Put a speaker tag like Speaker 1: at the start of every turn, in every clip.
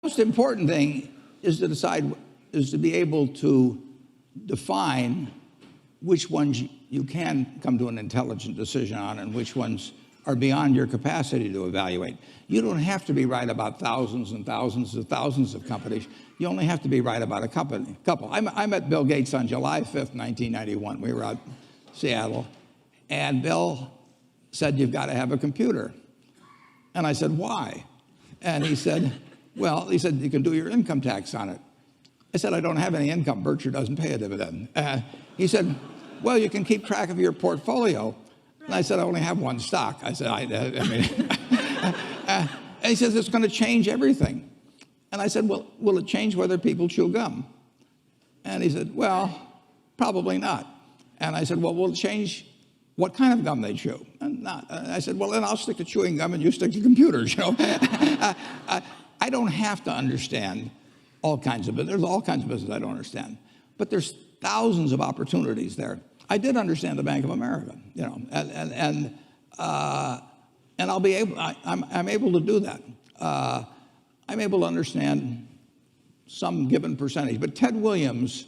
Speaker 1: most important thing is to be able to define which ones you can come to an intelligent decision on and which ones are beyond your capacity to evaluate. You don't have to be right about thousands and thousands and thousands of companies. You only have to be right about a couple. I met Bill Gates on July 5th, 1991. We were out in Seattle, and Bill said, "You've got to have a computer." And I said, "Why?" And he said, "You can do your income tax on it." I said, "I don't have any income. Berkshire doesn't pay a dividend." He said, "Well, you can keep track of your portfolio." And I said, "I only have one stock." I said, and he says, "It's going to change everything." And I said, "Well, will it change whether people chew gum?" And he said, "Well, probably not." And I said, "Well, will it change what kind of gum they chew?" And not. And I said, "Well, then I'll stick to chewing gum and you stick to computers." I don't have to understand all kinds of business. There's all kinds of business I don't understand. But there's thousands of opportunities there. I did understand the Bank of America, and I'll be able. I'm able to do that. I'm able to understand some given percentage. But Ted Williams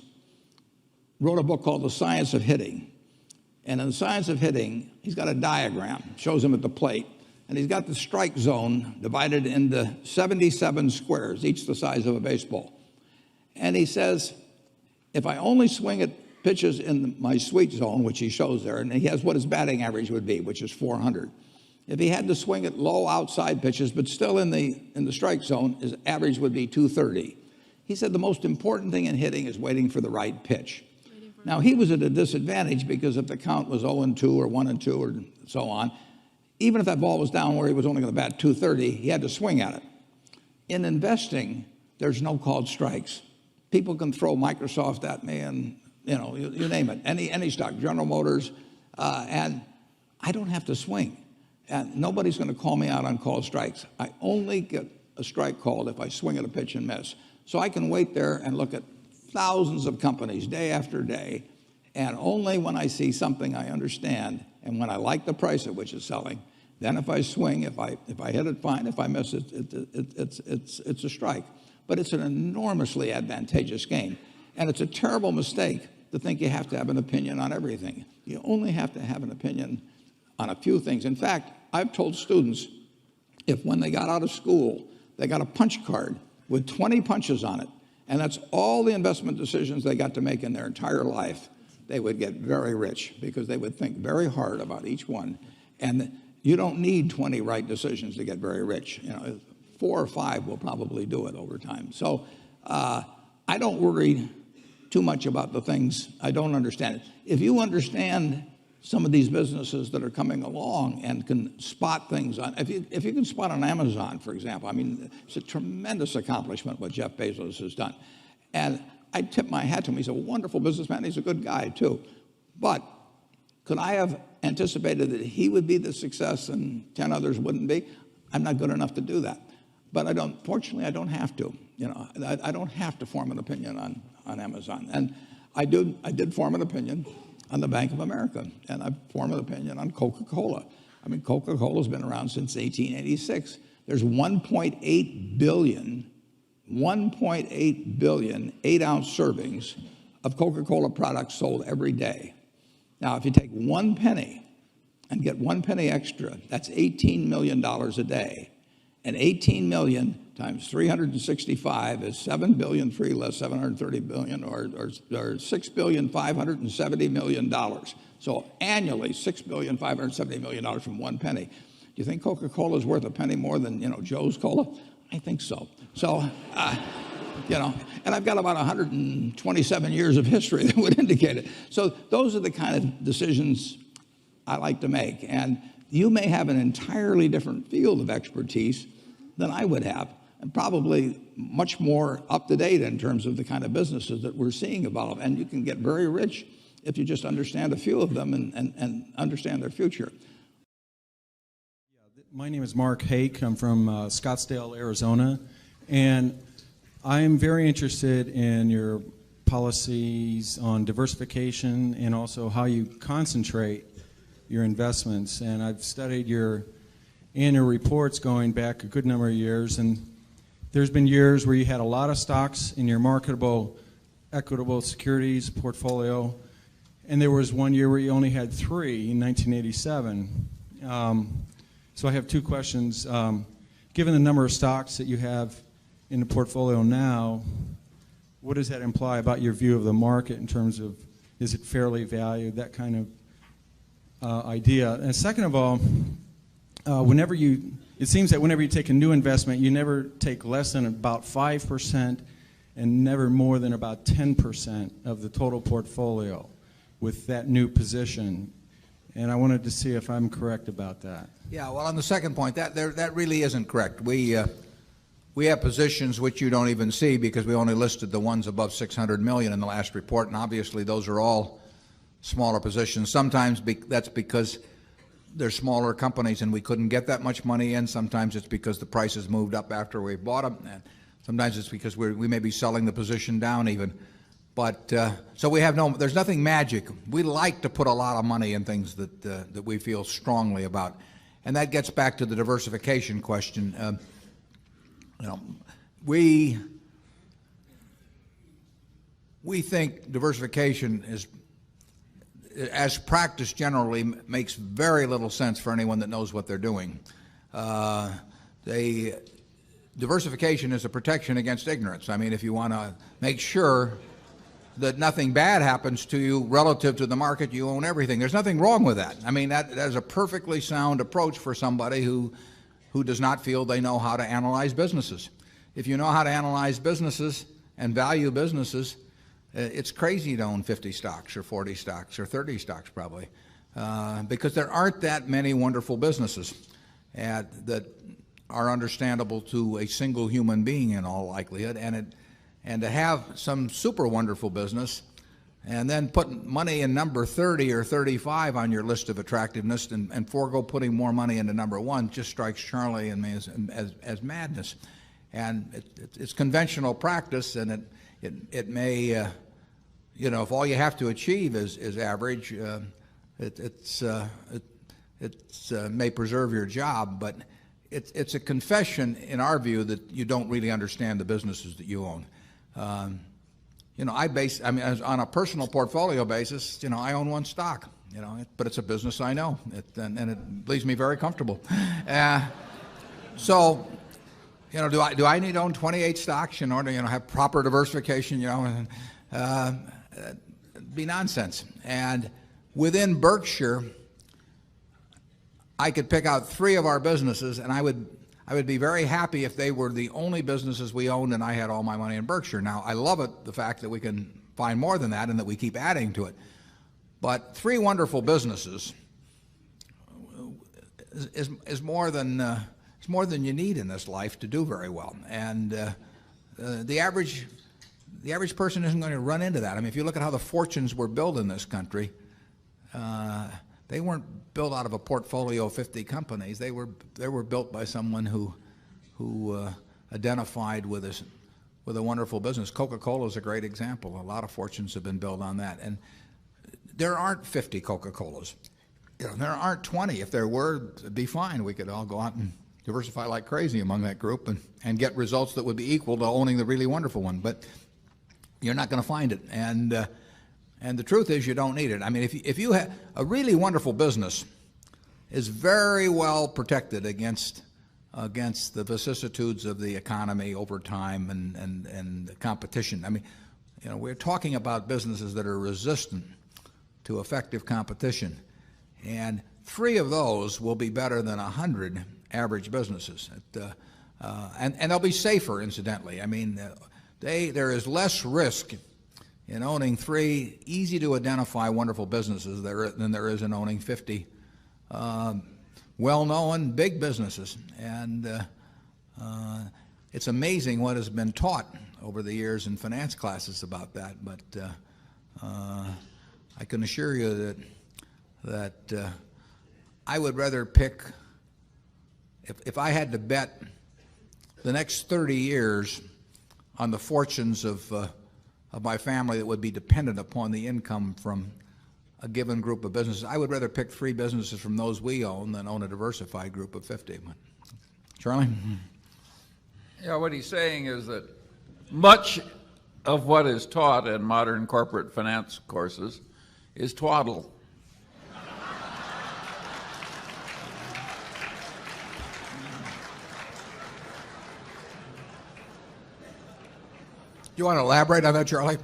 Speaker 1: wrote a book called The Science of Hitting, and in The Science of Hitting, he's got a diagram, shows him at the plate, and he's got the strike zone divided into 77 squares, each the size of a baseball. And he says, if I only swing at pitches in my sweet zone, which he shows there, and he has what his batting average would be, which is 400. If he had to swing at low outside pitches, but still in the strike zone, his average would be 230. He said the most important thing in hitting is waiting for the right pitch. Now, he was at a disadvantage because if the count was 0-2 or 1-2 or so on, even if that ball was down where he was only going to bat 230, he had to swing at it. In investing, there's no called strikes. People can throw Microsoft at me and you name it, any stock, General Motors, and I don't have to swing. And nobody's going to call me out on called strikes. I only get a strike called if I swing at a pitch and miss. So I can wait there and look at thousands of companies day after day, and only when I see something I understand and when I like the price at which it's selling, then if I swing, if I hit it, fine. If I miss it, it's a strike. But it's an enormously advantageous game. And it's a terrible mistake to think you have to have an opinion on everything. You only have to have an opinion on a few things. In fact, I've told students, if when they got out of school, they got a punch card with 20 punches on it, and that's all the investment decisions they got to make in their entire life, they would get very rich because they would think very hard about each one. And you don't need 20 right decisions to get very rich. 4 or 5 will probably do it over time. So I don't worry too much about the things I don't understand. If you understand some of these businesses that are coming along and can spot things on, if you can spot on Amazon, for example, it's a tremendous accomplishment what Jeff Bezos has done. And I tip my hat to him. He's a wonderful businessman. He's a good guy too. But could I have anticipated that he would be the success and 10 others wouldn't be? I'm not good enough to do that. But fortunately, I don't have to. I don't have to form an opinion on Amazon. And I did form an opinion on the Bank of America, and I formed an opinion on Coca-Cola. Coca-Cola's been around since 1886. There's 1.8 billion 8-ounce servings of Coca-Cola products sold every day. Now, if you take 1 penny and get 1 penny extra, that's $18 million a day. And 18 million times 365 is 7 billion, 3 less 730 billion, or $6,570 million. So annually, $6,570 million from 1 penny. Do you think Coca-Cola is worth a penny more than Joe's Cola? I think so. So, and I've got about 127 years of history that would indicate it. So those are the kind of decisions I like to make. And you may have an entirely different field of expertise than I would have, and probably much more up to date in terms of the kind of businesses that we're seeing evolve. And you can get very rich if you just understand a few of them and understand their future.
Speaker 2: My name is Mark Hake. I'm from Scottsdale, Arizona, and I'm very interested in your policies on diversification and also how you concentrate your investments. And I've studied your annual reports going back a good number of years, and there's been years where you had a lot of stocks in your marketable, equitable securities portfolio, and there was one year where you only had 3 in 1987. So I have 2 questions. Given the number of stocks that you have in the portfolio now, what does that imply about your view of the market in terms of, is it fairly valued, that kind of idea? And second of all, it seems that whenever you take a new investment, you never take less than about 5% and never more than about 10% of the total portfolio with that new position. And I wanted to see if I'm correct about that.
Speaker 1: Yeah, well, on the second point, that really isn't correct. We have positions which you don't even see because we only listed the ones above 600 million in the last report, and obviously those are all smaller positions. Sometimes that's because they're smaller companies and we couldn't get that much money in. Sometimes it's because the prices moved up after we bought them, and sometimes it's because we may be selling the position down even. But so there's nothing magic. We like to put a lot of money in things that we feel strongly about, and that gets back to the diversification question. We think diversification is, as practiced generally, makes very little sense for anyone that knows what they're doing. Diversification is a protection against ignorance. I mean, if you want to make sure that nothing bad happens to you relative to the market, you own everything. There's nothing wrong with that. I mean, that is a perfectly sound approach for somebody who does not feel they know how to analyze businesses. If you know how to analyze businesses and value businesses, it's crazy to own 50 stocks or 40 stocks or 30 stocks probably, because there aren't that many wonderful businesses that are understandable to a single human being in all likelihood, and to have some super wonderful business and then put money in number 30 or 35 on your list of attractiveness and forego putting more money into number 1 just strikes Charlie and me as madness. And it's conventional practice, and it may, if all you have to achieve is average, it may preserve your job, but it's a confession in our view that you don't really understand the businesses that you own. On a personal portfolio basis, I own 1 stock, but it's a business I know, and it leaves me very comfortable. So, do I need to own 28 stocks in order to have proper diversification? It'd be nonsense. And within Berkshire, I could pick out 3 of our businesses, and I would be very happy if they were the only businesses we owned and I had all my money in Berkshire. Now, I love the fact that we can find more than that and that we keep adding to it. But 3 wonderful businesses is more than you need in this life to do very well. And the average person isn't going to run into that. I mean, if you look at how the fortunes were built in this country, they weren't built out of a portfolio of 50 companies. They were built by someone who identified with a wonderful business. Coca-Cola is a great example. A lot of fortunes have been built on that. And there aren't 50 Coca-Colas. There aren't 20. If there were, it'd be fine. We could all go out and diversify like crazy among that group and get results that would be equal to owning the really wonderful one. But you're not going to find it. And the truth is, you don't need it. I mean, if you have a really wonderful business, is very well protected against the vicissitudes of the economy over time and competition. I mean, we're talking about businesses that are resistant to effective competition, and 3 of those will be better than 100 average businesses, and they'll be safer, incidentally. I mean, there is less risk in owning 3 easy to identify wonderful businesses than there is in owning 50 well-known big businesses. And it's amazing what has been taught over the years in finance classes about that. But I can assure you that I would rather pick, if I had to bet the next 30 years on the fortunes of my family that would be dependent upon the income from a given group of businesses, I would rather pick 3 businesses from those we own than own a diversified group of 50. Charlie?
Speaker 3: Yeah, what he's saying is that much of what is taught in modern corporate finance courses is twaddle.
Speaker 4: You want to elaborate on that, Charlie?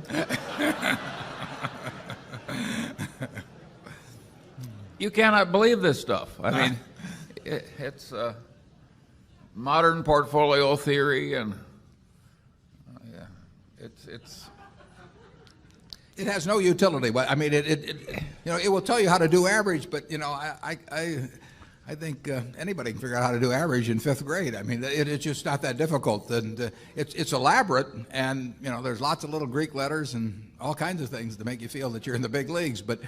Speaker 3: You cannot believe this stuff. I mean, it's modern portfolio theory, and yeah, it's.
Speaker 4: It has no utility. I mean, it will tell you how to do average, but I think anybody can figure out how to do average in 5th grade. I mean, it's just not that difficult, and it's elaborate, and there's lots of little Greek letters and all kinds of things to make you feel that you're in the big leagues, but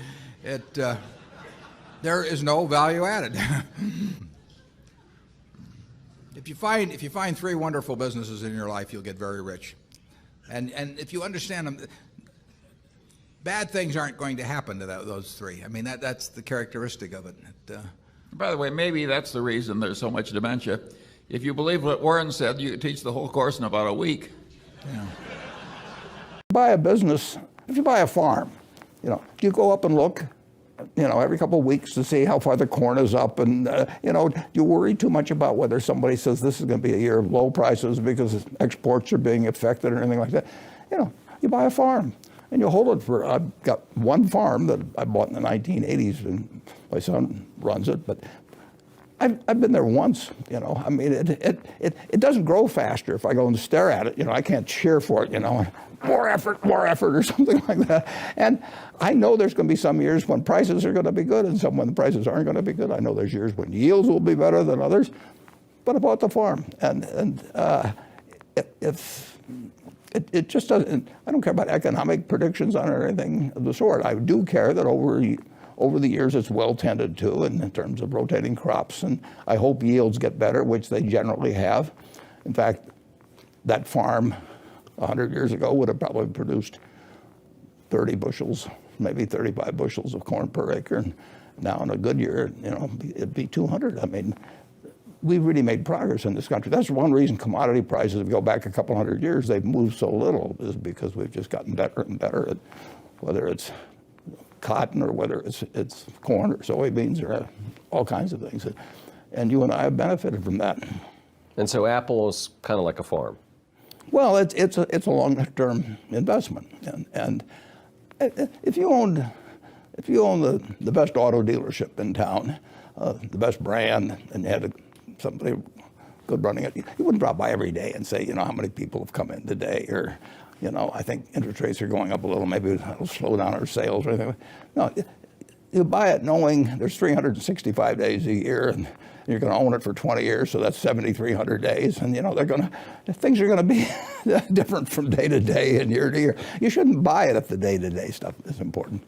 Speaker 4: there is no value added. If you find 3 wonderful businesses in your life, you'll get very rich, and if you understand them. Bad things aren't going to happen to those 3. I mean, that's the characteristic of it.
Speaker 3: By the way, maybe that's the reason there's so much dementia. If you believe what Warren said, you could teach the whole course in about a week.
Speaker 4: Yeah.
Speaker 1: Buy a business, if you buy a farm, do you go up and look, every couple of weeks to see how far the corn is up, and do you worry too much about whether somebody says this is going to be a year of low prices because exports are being affected or anything like that? You buy a farm. And you hold it for, I've got one farm that I bought in the 1980s, and my son runs it, but I've been there once, I mean, it doesn't grow faster if I go and stare at it, I can't cheer for it, more effort, or something like that. And I know there's going to be some years when prices are going to be good and some when the prices aren't going to be good. I know there's years when yields will be better than others, but I bought the farm, and it just doesn't. I don't care about economic predictions on it or anything of the sort. I do care that over the years it's well tended to in terms of rotating crops, and I hope yields get better, which they generally have. In fact, that farm 100 years ago would have probably produced 30 bushels, maybe 35 bushels of corn per acre, and now in a good year, it'd be 200. I mean, we've really made progress in this country. That's one reason commodity prices, if you go back a couple hundred years, they've moved so little, is because we've just gotten better and better at whether it's cotton or whether it's corn or soybeans or all kinds of things. And you and I have benefited from that.
Speaker 5: And so Apple is kind of like a farm.
Speaker 1: Well, it's a long-term investment, and if you own the best auto dealership in town, the best brand, and you had somebody good running it, you wouldn't drop by every day and say, how many people have come in today, or, I think interest rates are going up a little, maybe it'll slow down our sales or anything. No, you buy it knowing there's 365 days a year, and you're going to own it for 20 years, so that's 7,300 days, and things are going to be different from day to day and year to year. You shouldn't buy it if the day-to-day stuff is important.